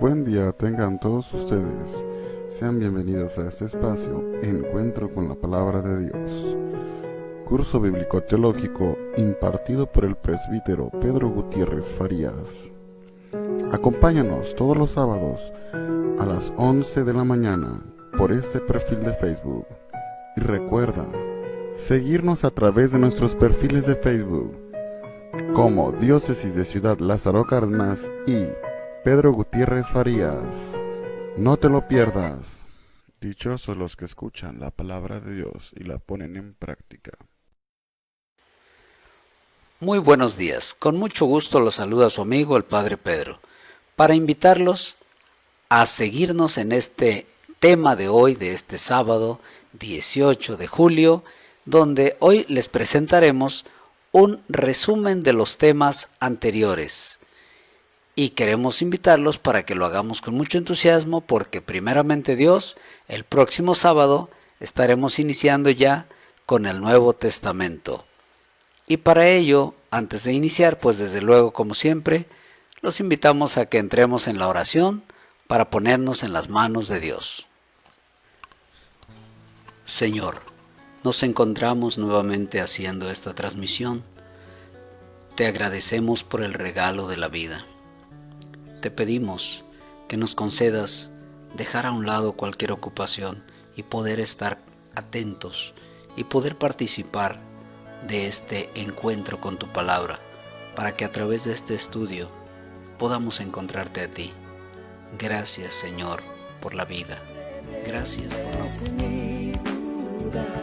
Buen día tengan todos ustedes. Sean bienvenidos a este espacio, Encuentro con la Palabra de Dios. Curso bíblico teológico impartido por el presbítero Pedro Gutiérrez Farías. Acompáñanos todos los sábados a las 11 de la mañana por este perfil de Facebook. Y recuerda seguirnos a través de nuestros perfiles de Facebook como Diócesis de Ciudad Lázaro Cárdenas y Pedro Gutiérrez Farías. No te lo pierdas. Dichosos los que escuchan la palabra de Dios y la ponen en práctica. Muy buenos días. Con mucho gusto los saluda su amigo el Padre Pedro, para invitarlos a seguirnos en este tema de hoy, de este sábado 18 de julio, donde hoy les presentaremos un resumen de los temas anteriores. Y queremos invitarlos para que lo hagamos con mucho entusiasmo, porque primeramente Dios, el próximo sábado estaremos iniciando ya con el Nuevo Testamento. Y para ello, antes de iniciar, pues desde luego, como siempre, los invitamos a que entremos en la oración para ponernos en las manos de Dios. Señor, nos encontramos nuevamente haciendo esta transmisión. Te agradecemos por el regalo de la vida. Te pedimos que nos concedas dejar a un lado cualquier ocupación y poder estar atentos y poder participar de este encuentro con tu palabra, para que a través de este estudio podamos encontrarte a ti. Gracias, Señor, por la vida. Gracias por la vida.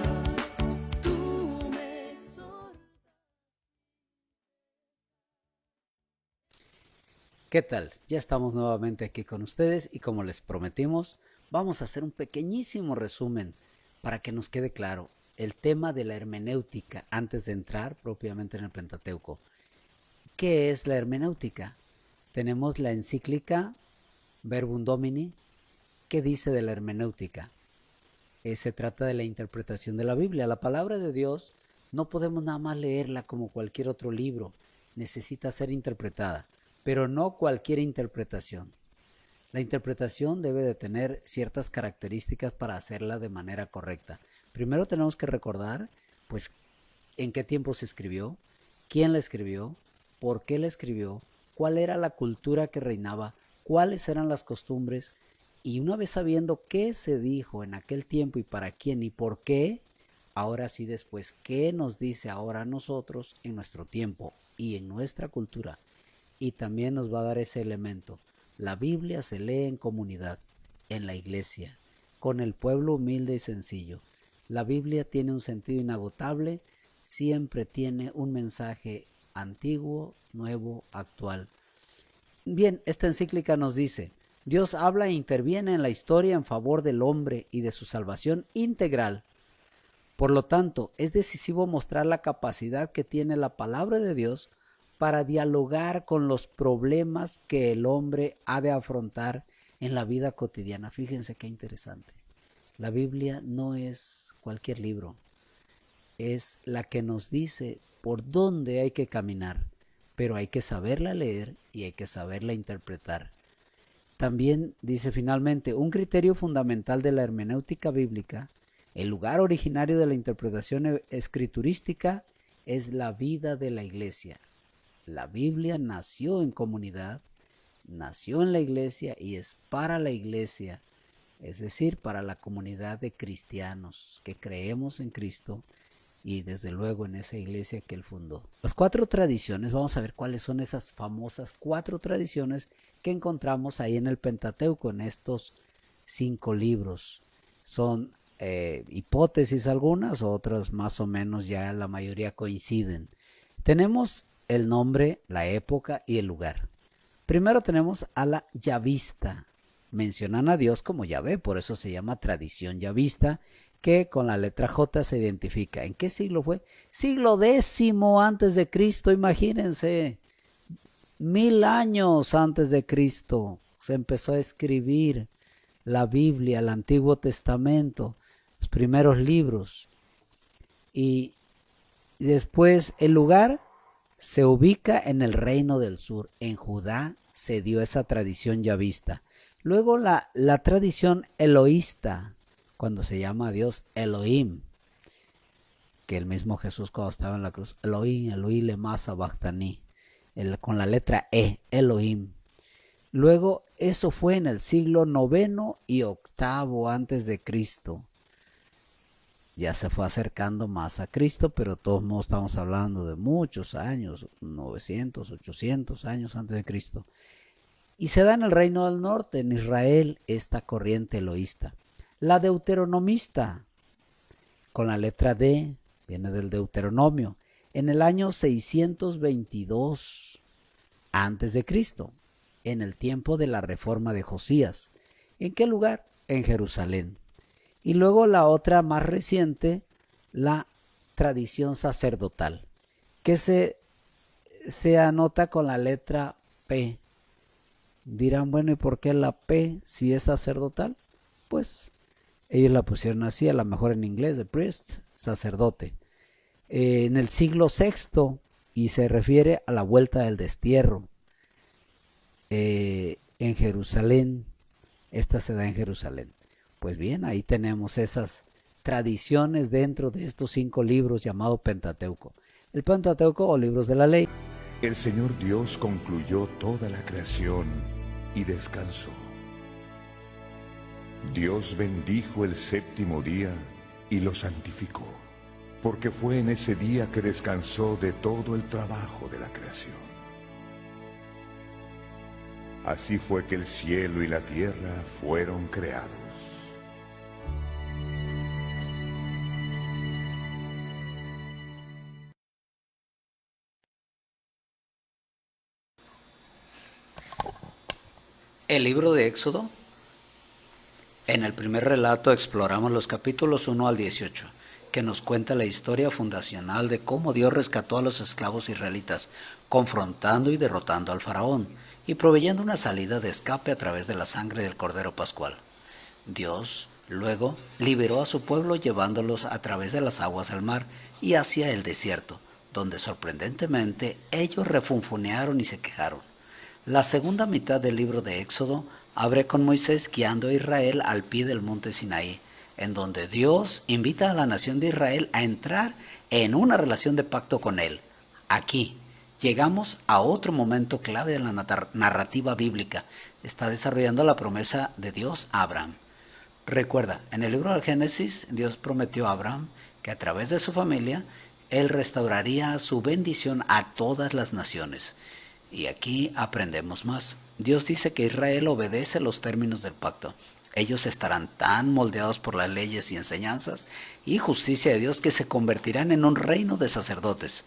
¿Qué tal? Ya estamos nuevamente aquí con ustedes y como les prometimos, vamos a hacer un pequeñísimo resumen para que nos quede claro el tema de la hermenéutica antes de entrar propiamente en el Pentateuco. ¿Qué es la hermenéutica? Tenemos la encíclica Verbum Domini. ¿Qué dice de la hermenéutica? Se trata de la interpretación de la Biblia. La palabra de Dios no podemos nada más leerla como cualquier otro libro. Necesita ser interpretada, pero no cualquier interpretación. La interpretación debe de tener ciertas características para hacerla de manera correcta. Primero tenemos que recordar, pues, en qué tiempo se escribió, quién la escribió, por qué la escribió, cuál era la cultura que reinaba, cuáles eran las costumbres, y una vez sabiendo qué se dijo en aquel tiempo y para quién y por qué, ahora sí después, qué nos dice ahora a nosotros en nuestro tiempo y en nuestra cultura. Y también nos va a dar ese elemento. La Biblia se lee en comunidad, en la iglesia, con el pueblo humilde y sencillo. La Biblia tiene un sentido inagotable, siempre tiene un mensaje antiguo, nuevo, actual. Bien, esta encíclica nos dice, Dios habla e interviene en la historia en favor del hombre y de su salvación integral. Por lo tanto, es decisivo mostrar la capacidad que tiene la palabra de Dios para dialogar con los problemas que el hombre ha de afrontar en la vida cotidiana. Fíjense qué interesante. La Biblia no es cualquier libro, es la que nos dice por dónde hay que caminar, pero hay que saberla leer y hay que saberla interpretar. También dice finalmente, un criterio fundamental de la hermenéutica bíblica, el lugar originario de la interpretación escriturística, es la vida de la iglesia. La Biblia nació en comunidad, nació en la iglesia y es para la iglesia, es decir, para la comunidad de cristianos que creemos en Cristo y desde luego en esa iglesia que Él fundó. Las 4 tradiciones, vamos a ver cuáles son esas famosas 4 tradiciones que encontramos ahí en el Pentateuco, en estos 5 libros. Son hipótesis algunas, otras más o menos ya la mayoría coinciden. Tenemos el nombre, la época y el lugar. Primero tenemos a la yavista. Mencionan a Dios como Yahvé, por eso se llama tradición yavista, que con la letra J se identifica. ¿En qué siglo fue? Siglo X antes de Cristo, imagínense. 1000 años antes de Cristo se empezó a escribir la Biblia, el Antiguo Testamento, los primeros libros. Y después el lugar se ubica en el Reino del Sur. En Judá se dio esa tradición yavista. Luego la tradición eloísta, cuando se llama a Dios Elohim, que el mismo Jesús cuando estaba en la cruz, Elohim, Elohim lema sabachthani, con la letra Elohim. Luego eso fue en el siglo IX y VIII antes de Cristo. Ya se fue acercando más a Cristo, pero de todos modos estamos hablando de muchos años, 900, 800 años antes de Cristo. Y se da en el Reino del Norte, en Israel, esta corriente eloísta. La deuteronomista, con la letra D, viene del Deuteronomio, en el año 622 antes de Cristo, en el tiempo de la reforma de Josías. ¿En qué lugar? En Jerusalén. Y luego la otra más reciente, la tradición sacerdotal, que se anota con la letra P. Dirán, bueno, ¿y por qué la P si es sacerdotal? Pues ellos la pusieron así, a lo mejor en inglés, de priest, sacerdote. En el siglo VI, y se refiere a la vuelta del destierro. En Jerusalén, esta se da en Jerusalén. Pues bien, ahí tenemos esas tradiciones dentro de estos 5 libros llamados Pentateuco. El Pentateuco o libros de la ley. El Señor Dios concluyó toda la creación y descansó. Dios bendijo el 7º día y lo santificó, porque fue en ese día que descansó de todo el trabajo de la creación. Así fue que el cielo y la tierra fueron creados. El libro de Éxodo. En el primer relato exploramos los capítulos 1 al 18, que nos cuenta la historia fundacional de cómo Dios rescató a los esclavos israelitas, confrontando y derrotando al faraón, y proveyendo una salida de escape a través de la sangre del Cordero Pascual. Dios, luego, liberó a su pueblo llevándolos a través de las aguas del mar y hacia el desierto, donde sorprendentemente ellos refunfunearon y se quejaron. La segunda mitad del libro de Éxodo abre con Moisés guiando a Israel al pie del monte Sinaí, en donde Dios invita a la nación de Israel a entrar en una relación de pacto con Él. Aquí llegamos a otro momento clave de la narrativa bíblica. Está desarrollando la promesa de Dios a Abraham. Recuerda, en el libro del Génesis, Dios prometió a Abraham que a través de su familia, Él restauraría su bendición a todas las naciones. Y aquí aprendemos más. Dios dice que Israel obedece los términos del pacto. Ellos estarán tan moldeados por las leyes y enseñanzas y justicia de Dios que se convertirán en un reino de sacerdotes.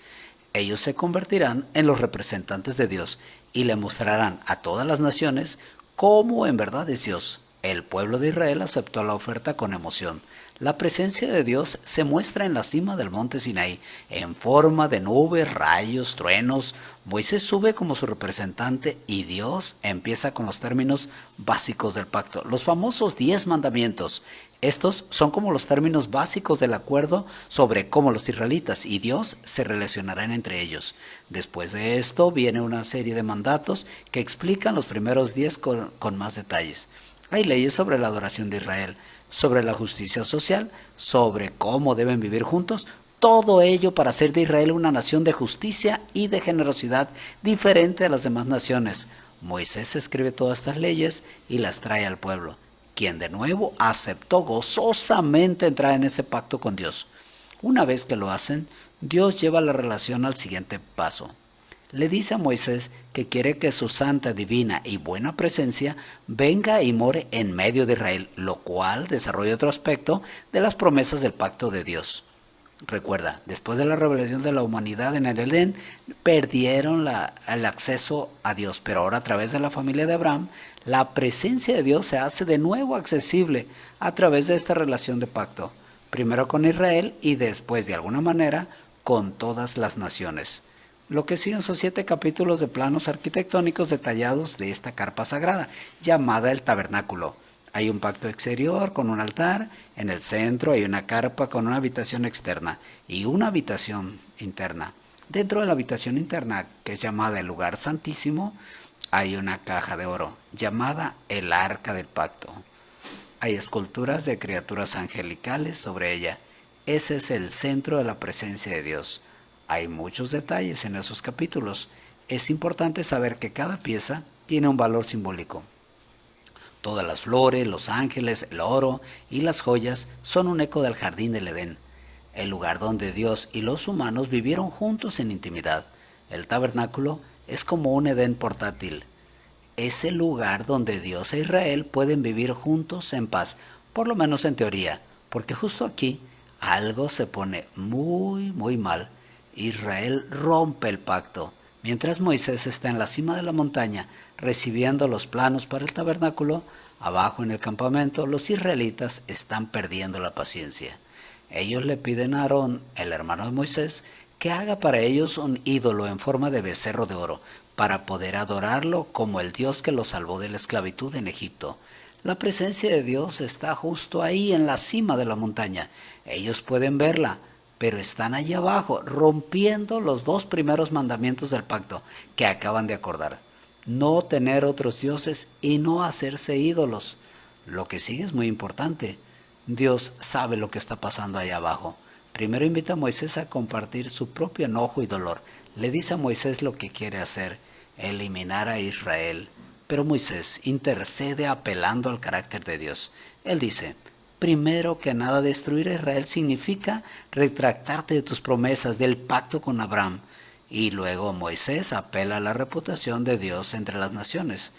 Ellos se convertirán en los representantes de Dios y le mostrarán a todas las naciones cómo en verdad es Dios. El pueblo de Israel aceptó la oferta con emoción. La presencia de Dios se muestra en la cima del monte Sinaí, en forma de nubes, rayos, truenos. Moisés sube como su representante y Dios empieza con los términos básicos del pacto, los famosos 10 mandamientos. Estos son como los términos básicos del acuerdo sobre cómo los israelitas y Dios se relacionarán entre ellos. Después de esto viene una serie de mandatos que explican los primeros 10 con más detalles. Hay leyes sobre la adoración de Israel, sobre la justicia social, sobre cómo deben vivir juntos, todo ello para hacer de Israel una nación de justicia y de generosidad diferente a las demás naciones. Moisés escribe todas estas leyes y las trae al pueblo, quien de nuevo aceptó gozosamente entrar en ese pacto con Dios. Una vez que lo hacen, Dios lleva la relación al siguiente paso. Le dice a Moisés que quiere que su santa, divina y buena presencia venga y more en medio de Israel, lo cual desarrolla otro aspecto de las promesas del pacto de Dios. Recuerda, después de la revelación de la humanidad en el Edén, perdieron el acceso a Dios, pero ahora a través de la familia de Abraham, la presencia de Dios se hace de nuevo accesible a través de esta relación de pacto, primero con Israel y después, de alguna manera, con todas las naciones. Lo que siguen son 7 capítulos de planos arquitectónicos detallados de esta carpa sagrada, llamada el tabernáculo. Hay un pacto exterior con un altar, en el centro hay una carpa con una habitación externa y una habitación interna. Dentro de la habitación interna, que es llamada el lugar santísimo, hay una caja de oro llamada el Arca del Pacto. Hay esculturas de criaturas angelicales sobre ella. Ese es el centro de la presencia de Dios. Hay muchos detalles en esos capítulos. Es importante saber que cada pieza tiene un valor simbólico. Todas las flores, los ángeles, el oro y las joyas son un eco del jardín del Edén, el lugar donde Dios y los humanos vivieron juntos en intimidad. El tabernáculo es como un Edén portátil. Es el lugar donde Dios e Israel pueden vivir juntos en paz, por lo menos en teoría, porque justo aquí algo se pone muy mal. Israel rompe el pacto. Mientras Moisés está en la cima de la montaña recibiendo los planos para el tabernáculo, abajo en el campamento los israelitas están perdiendo la paciencia. Ellos le piden a Aarón, el hermano de Moisés, que haga para ellos un ídolo en forma de becerro de oro, para poder adorarlo como el Dios que los salvó de la esclavitud en Egipto. La presencia de Dios está justo ahí en la cima de la montaña. Ellos pueden verla, pero están allí abajo, rompiendo los 2 primeros mandamientos del pacto que acaban de acordar. No tener otros dioses y no hacerse ídolos. Lo que sigue es muy importante. Dios sabe lo que está pasando allá abajo. Primero invita a Moisés a compartir su propio enojo y dolor. Le dice a Moisés lo que quiere hacer, eliminar a Israel. Pero Moisés intercede apelando al carácter de Dios. Él dice: primero que nada, destruir a Israel significa retractarte de tus promesas, del pacto con Abraham. Y luego Moisés apela a la reputación de Dios entre las naciones.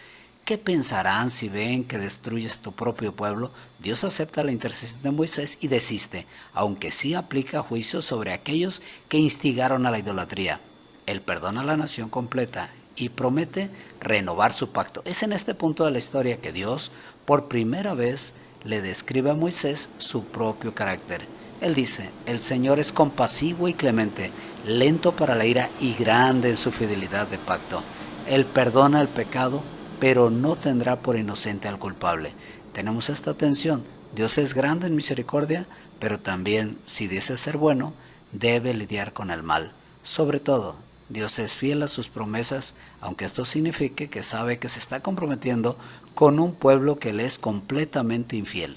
¿Qué pensarán si ven que destruyes tu propio pueblo? Dios acepta la intercesión de Moisés y desiste, aunque sí aplica juicio sobre aquellos que instigaron a la idolatría. Él perdona a la nación completa y promete renovar su pacto. Es en este punto de la historia que Dios, por primera vez, le describe a Moisés su propio carácter. Él dice: el Señor es compasivo y clemente, lento para la ira y grande en su fidelidad de pacto. Él perdona el pecado, pero no tendrá por inocente al culpable. Tenemos esta tensión. Dios es grande en misericordia, pero también, si dice ser bueno, debe lidiar con el mal. Sobre todo, Dios es fiel a sus promesas, aunque esto signifique que sabe que se está comprometiendo con un pueblo que le es completamente infiel.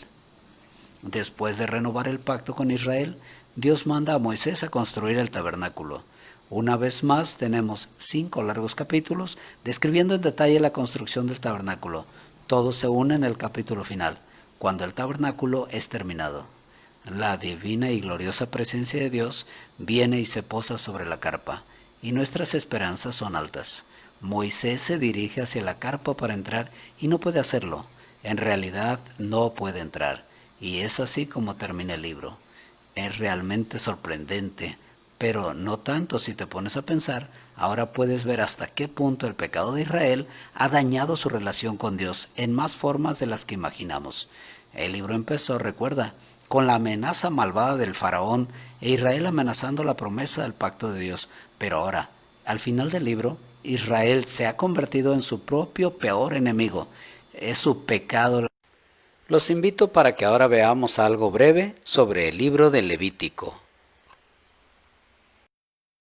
Después de renovar el pacto con Israel, Dios manda a Moisés a construir el tabernáculo. Una vez más tenemos 5 largos capítulos describiendo en detalle la construcción del tabernáculo. Todo se une en el capítulo final, cuando el tabernáculo es terminado. La divina y gloriosa presencia de Dios viene y se posa sobre la carpa, y nuestras esperanzas son altas. Moisés se dirige hacia la carpa para entrar y no puede hacerlo. En realidad no puede entrar, y es así como termina el libro. Es realmente sorprendente, pero no tanto si te pones a pensar. Ahora puedes ver hasta qué punto el pecado de Israel ha dañado su relación con Dios en más formas de las que imaginamos. El libro empezó, recuerda, con la amenaza malvada del faraón e Israel amenazando la promesa del pacto de Dios. Pero ahora, al final del libro, Israel se ha convertido en su propio peor enemigo. Es su pecado. Los invito para que ahora veamos algo breve sobre el libro de Levítico.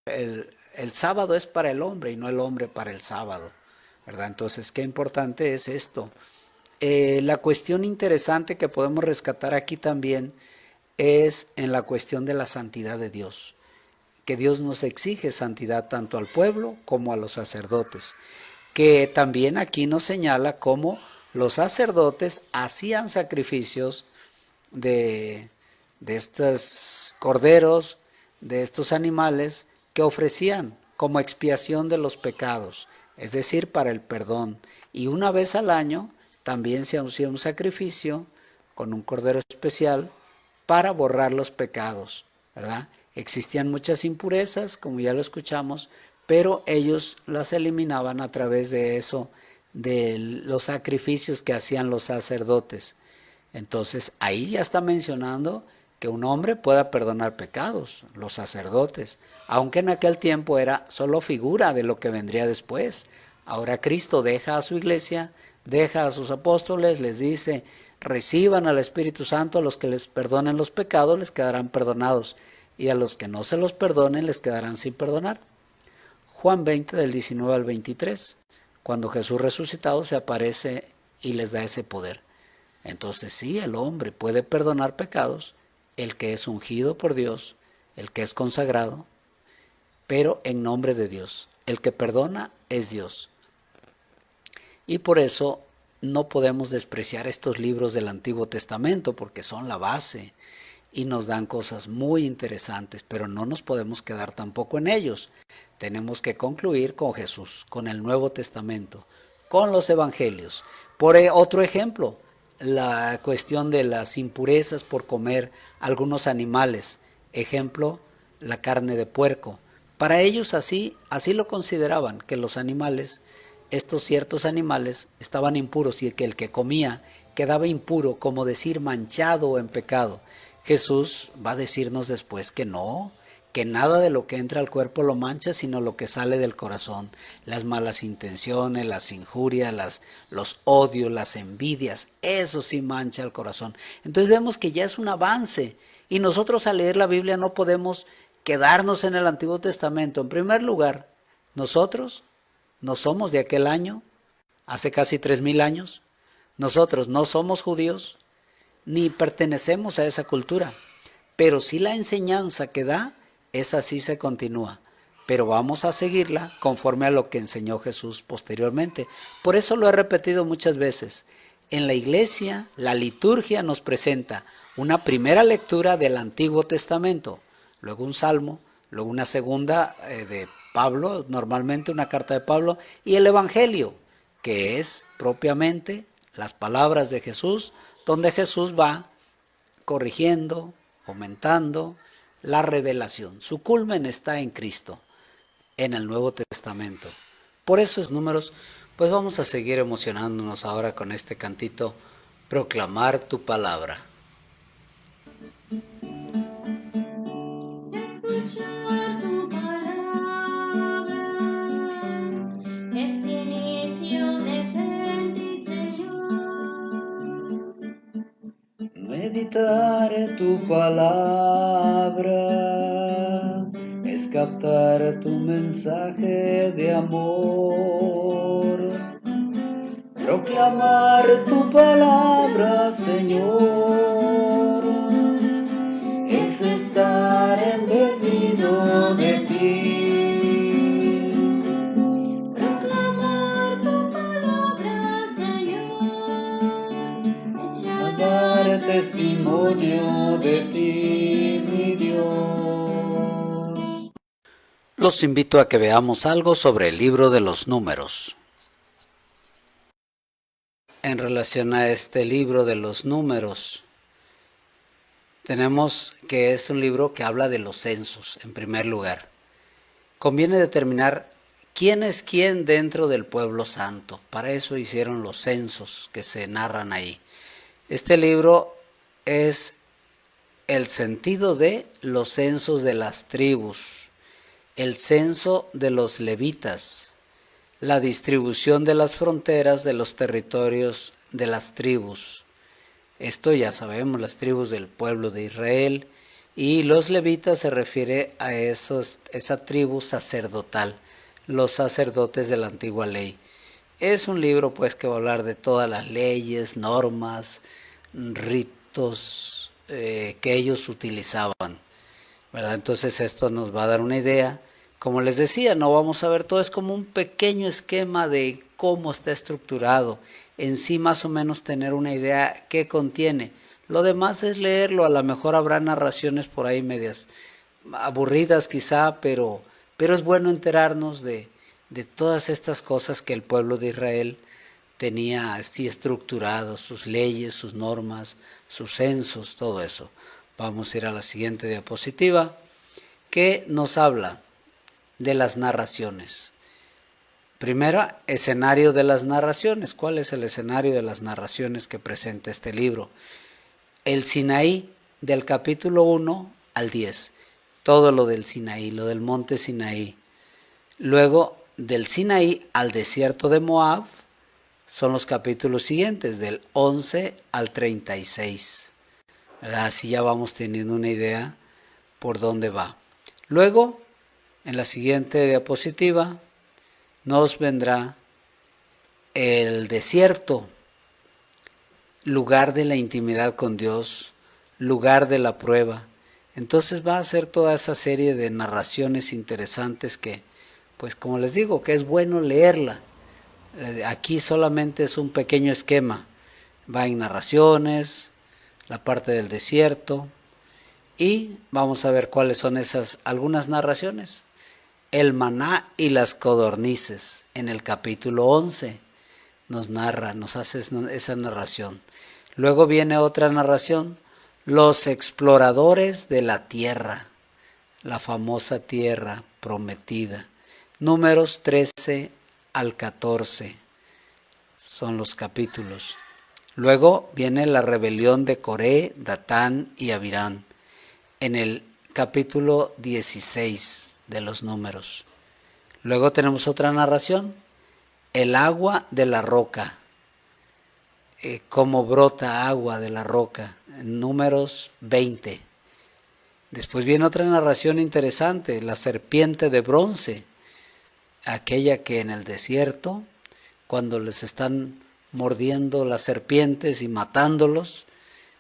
El sábado es para el hombre y no el hombre para el sábado, ¿verdad? Entonces, qué importante es esto. La cuestión interesante que podemos rescatar aquí también es en la cuestión de la santidad de Dios, que Dios nos exige santidad tanto al pueblo como a los sacerdotes, que también aquí nos señala cómo los sacerdotes hacían sacrificios de estos corderos, de estos animales que ofrecían como expiación de los pecados, es decir, para el perdón. Y una vez al año también se hacía un sacrificio con un cordero especial para borrar los pecados, ¿verdad? Existían muchas impurezas, como ya lo escuchamos, pero ellos las eliminaban a través de eso, de los sacrificios que hacían los sacerdotes. Entonces ahí ya está mencionando que un hombre pueda perdonar pecados, los sacerdotes, aunque en aquel tiempo era solo figura de lo que vendría después. Ahora Cristo deja a su iglesia, deja a sus apóstoles, les dice: reciban al Espíritu Santo, a los que les perdonen los pecados les quedarán perdonados, y a los que no se los perdonen les quedarán sin perdonar. Juan 20 del 19 al 23. cuando Jesús resucitado se aparece y les da ese poder. Entonces sí, el hombre puede perdonar pecados, el que es ungido por Dios, el que es consagrado, pero en nombre de Dios. El que perdona es Dios. Y por eso no podemos despreciar estos libros del Antiguo Testamento, porque son la base y nos dan cosas muy interesantes, pero no nos podemos quedar tampoco en ellos. Tenemos que concluir con Jesús, con el Nuevo Testamento, con los Evangelios. Por otro ejemplo, la cuestión de las impurezas por comer algunos animales. Ejemplo, la carne de puerco. Para ellos así lo consideraban, que los animales, estos ciertos animales, estaban impuros y que el que comía quedaba impuro, como decir manchado o en pecado. Jesús va a decirnos después que no, que nada de lo que entra al cuerpo lo mancha, sino lo que sale del corazón. Las malas intenciones, las injurias, los odios, las envidias, eso sí mancha el corazón. Entonces vemos que ya es un avance y nosotros al leer la Biblia no podemos quedarnos en el Antiguo Testamento. En primer lugar, nosotros no somos de aquel año, hace casi 3000 años. Nosotros no somos judíos, ni pertenecemos a esa cultura. Pero sí la enseñanza que da, esa sí se continúa. Pero vamos a seguirla conforme a lo que enseñó Jesús posteriormente. Por eso lo he repetido muchas veces. En la iglesia, la liturgia nos presenta una primera lectura del Antiguo Testamento, luego un salmo, luego una segunda de Pablo, normalmente una carta de Pablo, y el Evangelio, que es propiamente las palabras de Jesús, donde Jesús va corrigiendo, aumentando la revelación. Su culmen está en Cristo, en el Nuevo Testamento. Por esos números, pues vamos a seguir emocionándonos ahora con este cantito, proclamar tu palabra. Escuchar tu palabra es inicio de fe, Señor. Meditar tu palabra es captar tu mensaje de amor. Proclamar tu palabra, Señor, es estar embebido de ti. Proclamar tu palabra, Señor, es A dar testimonio de ti, mi Dios. Los invito a que veamos algo sobre el libro de los números. En relación a este libro de los números, tenemos que es un libro que habla de los censos, en primer lugar. Conviene determinar quién es quién dentro del pueblo santo. Para eso hicieron los censos que se narran ahí. Este libro es el sentido de los censos de las tribus, el censo de los levitas, la distribución de las fronteras de los territorios de las tribus. Esto ya sabemos, las tribus del pueblo de Israel, y los levitas se refiere a esa tribu sacerdotal, los sacerdotes de la antigua ley. Es un libro pues que va a hablar de todas las leyes, normas, ritos que ellos utilizaban, ¿verdad? Entonces esto nos va a dar una idea. Como les decía, no vamos a ver todo, es como un pequeño esquema de cómo está estructurado. En sí más o menos tener una idea qué contiene. Lo demás es leerlo, a lo mejor habrá narraciones por ahí medias aburridas quizá, pero es bueno enterarnos de todas estas cosas que el pueblo de Israel tenía así estructurado, sus leyes, sus normas, sus censos, todo eso. Vamos a ir a la siguiente diapositiva, que nos habla de las narraciones. Primero, escenario de las narraciones. ¿Cuál es el escenario de las narraciones que presenta este libro? El Sinaí, del capítulo 1 al 10. Todo lo del Sinaí, lo del monte Sinaí. Luego, del Sinaí al desierto de Moab, son los capítulos siguientes, del 11 al 36. Así ya vamos teniendo una idea por dónde va. Luego, en la siguiente diapositiva, nos vendrá el desierto, lugar de la intimidad con Dios, lugar de la prueba. Entonces va a ser toda esa serie de narraciones interesantes que, pues como les digo, que es bueno leerla. Aquí solamente es un pequeño esquema. Va en narraciones, la parte del desierto, y vamos a ver cuáles son esas algunas narraciones. El maná y las codornices, en el capítulo 11, nos hace esa narración. Luego viene otra narración, los exploradores de la tierra, la famosa tierra prometida. Números 13 al 14 son los capítulos. Luego viene la rebelión de Coré, Datán y Abirán, en el capítulo 16 de los Números. Luego tenemos otra narración, el agua de la roca, cómo brota agua de la roca, en Números 20. Después viene otra narración interesante, la serpiente de bronce, aquella que en el desierto, cuando les están mordiendo las serpientes y matándolos,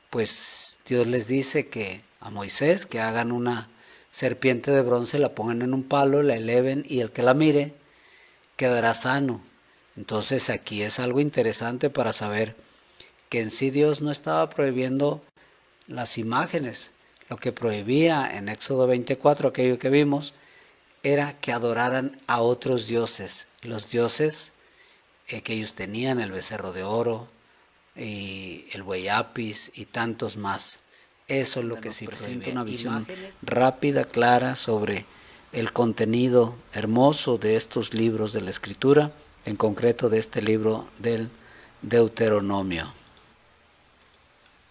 pues Dios les dice que a Moisés que hagan una serpiente de bronce, la pongan en un palo, la eleven y el que la mire quedará sano. Entonces aquí es algo interesante para saber que en sí Dios no estaba prohibiendo las imágenes. Lo que prohibía en Éxodo 24, aquello que vimos, era que adoraran a otros dioses. Los dioses que ellos tenían, el becerro de oro y el buey apis y tantos más. Eso es lo que sí presenta una visión rápida, clara sobre el contenido hermoso de estos libros de la Escritura, en concreto de este libro del Deuteronomio.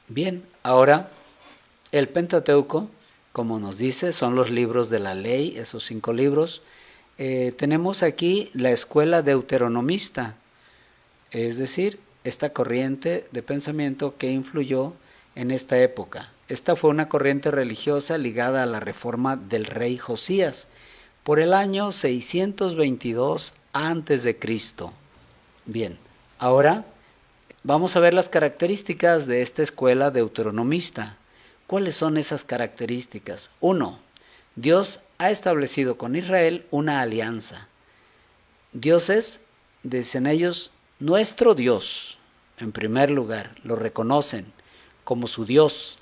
Bien, ahora el Pentateuco, como nos dice, son los libros de la ley, esos 5 libros. Tenemos aquí la escuela deuteronomista, es decir, esta corriente de pensamiento que influyó en esta época. Esta fue una corriente religiosa ligada a la reforma del rey Josías por el año 622 a.C. Bien, ahora vamos a ver las características de esta escuela deuteronomista. ¿Cuáles son esas características? 1. Dios ha establecido con Israel una alianza. Dios es, dicen ellos, nuestro Dios. En primer lugar, lo reconocen como su Dios.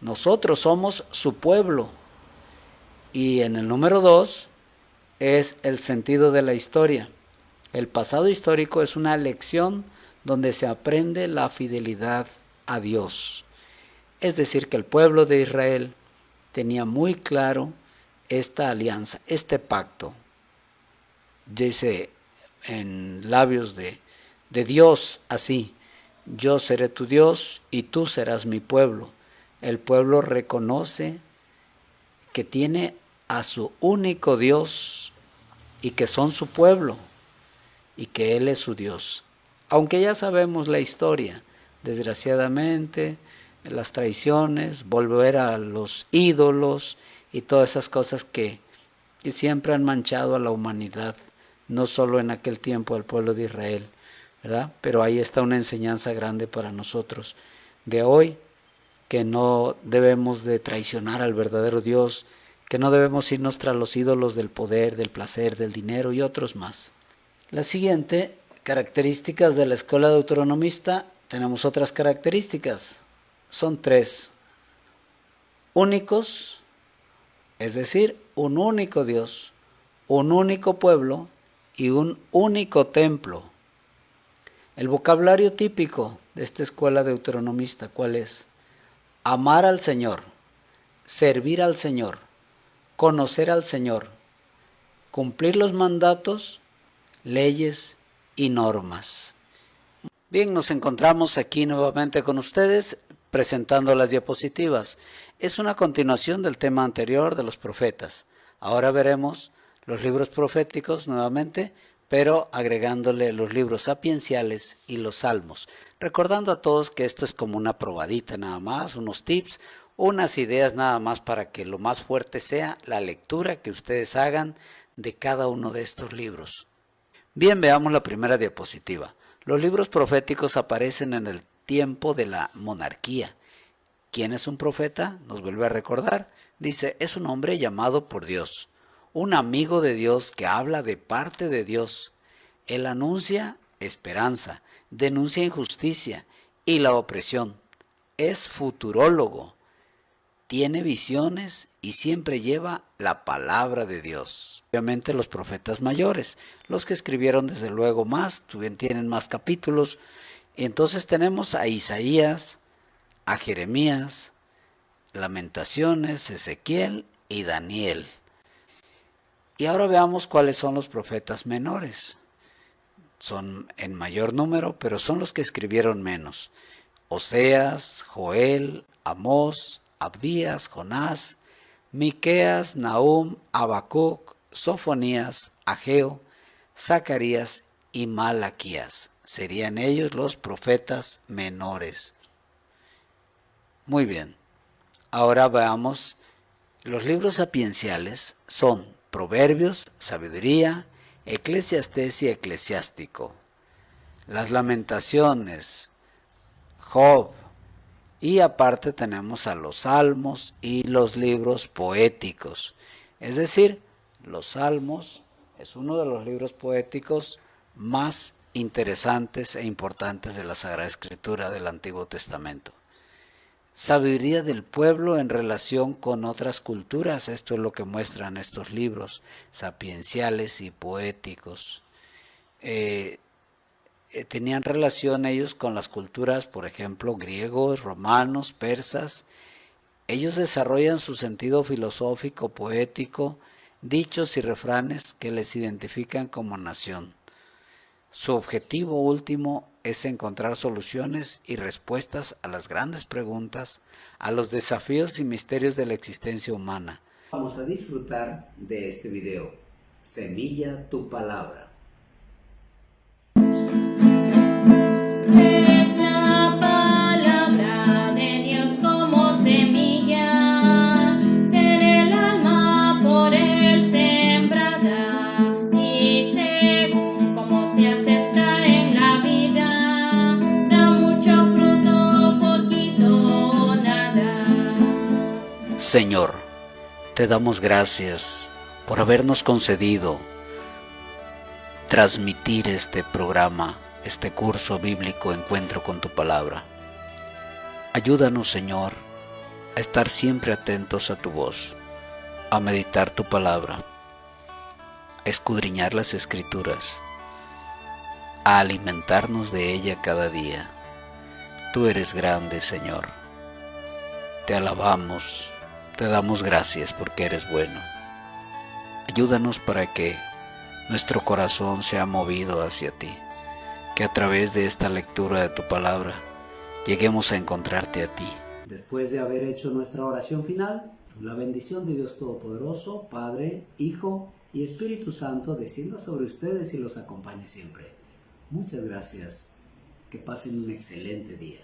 Nosotros somos su pueblo. Y en el número 2 es el sentido de la historia. El pasado histórico es una lección donde se aprende la fidelidad a Dios. Es decir, que el pueblo de Israel tenía muy claro esta alianza, este pacto. Dice en labios de Dios así: yo seré tu Dios y tú serás mi pueblo. El pueblo reconoce que tiene a su único Dios y que son su pueblo y que Él es su Dios. Aunque ya sabemos la historia, desgraciadamente, las traiciones, volver a los ídolos y todas esas cosas que siempre han manchado a la humanidad, no solo en aquel tiempo al pueblo de Israel, ¿verdad? Pero ahí está una enseñanza grande para nosotros de hoy, que no debemos de traicionar al verdadero Dios, que no debemos irnos tras los ídolos del poder, del placer, del dinero y otros más. La siguiente, características de la escuela deuteronomista, tenemos otras características. Son 3. Únicos, es decir, un único Dios, un único pueblo y un único templo. El vocabulario típico de esta escuela deuteronomista, ¿cuál es? Amar al Señor, servir al Señor, conocer al Señor, cumplir los mandatos, leyes y normas. Bien, nos encontramos aquí nuevamente con ustedes presentando las diapositivas. Es una continuación del tema anterior de los profetas. Ahora veremos los libros proféticos nuevamente, pero agregándole los libros sapienciales y los salmos. Recordando a todos que esto es como una probadita nada más, unos tips, unas ideas nada más para que lo más fuerte sea la lectura que ustedes hagan de cada uno de estos libros. Bien, veamos la primera diapositiva. Los libros proféticos aparecen en el tiempo de la monarquía. ¿Quién es un profeta? Nos vuelve a recordar. Dice, es un hombre llamado por Dios, un amigo de Dios que habla de parte de Dios. Él anuncia esperanza, denuncia injusticia y la opresión. Es futurólogo, tiene visiones y siempre lleva la palabra de Dios. Obviamente los profetas mayores, los que escribieron desde luego más, tienen más capítulos. Y entonces tenemos a Isaías, a Jeremías, Lamentaciones, Ezequiel y Daniel. Y ahora veamos cuáles son los profetas menores. Son en mayor número, pero son los que escribieron menos. Oseas, Joel, Amós, Abdías, Jonás, Miqueas, Nahum, Habacuc, Sofonías, Ageo, Zacarías y Malaquías. Serían ellos los profetas menores. Muy bien. Ahora veamos, los libros sapienciales son Proverbios, Sabiduría, Eclesiastés y Eclesiástico. Las Lamentaciones, Job, y aparte tenemos a los Salmos y los libros poéticos. Es decir, los Salmos es uno de los libros poéticos más interesantes e importantes de la Sagrada Escritura del Antiguo Testamento. Sabiduría del pueblo en relación con otras culturas, esto es lo que muestran estos libros sapienciales y poéticos. Tenían relación ellos con las culturas, por ejemplo, griegos, romanos, persas. Ellos desarrollan su sentido filosófico, poético, dichos y refranes que les identifican como nación. Su objetivo último es encontrar soluciones y respuestas a las grandes preguntas, a los desafíos y misterios de la existencia humana. Vamos a disfrutar de este video. Semilla tu palabra. Es la palabra de Dios como semilla en el alma por él sembrada, y según como se acepta en la vida, da mucho fruto, poquito o nada. Señor, te damos gracias por habernos concedido transmitir este programa, este curso bíblico Encuentro con tu Palabra. Ayúdanos, Señor, a estar siempre atentos a tu voz, a meditar tu palabra, a escudriñar las Escrituras, a alimentarnos de ella cada día. Tú eres grande, Señor. Te alabamos, te damos gracias porque eres bueno. Ayúdanos para que nuestro corazón sea movido hacia ti, que a través de esta lectura de tu palabra lleguemos a encontrarte a ti. Después de haber hecho nuestra oración final, la bendición de Dios Todopoderoso, Padre, Hijo y Espíritu Santo descienda sobre ustedes y los acompañe siempre. Muchas gracias. Que pasen un excelente día.